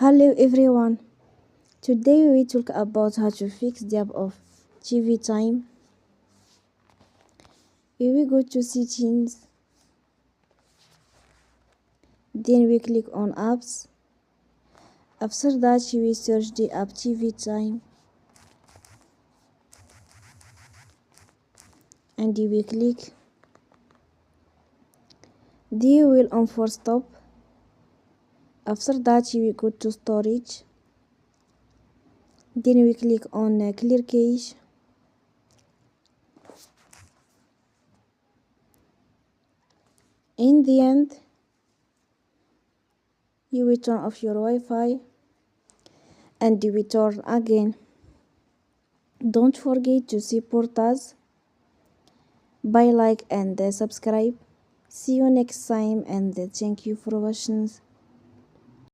Hello everyone. Today we talk about how to fix the app of TV time. We will go to settings, then we click on apps. After that we search the app TV time and we click. Then we will on for stop. After that we go to storage. Then we click on clear cache. In the end, you will turn off your Wi-Fi and you will turn again. Don't forget to support us by like and subscribe. See you next time and thank you for watching.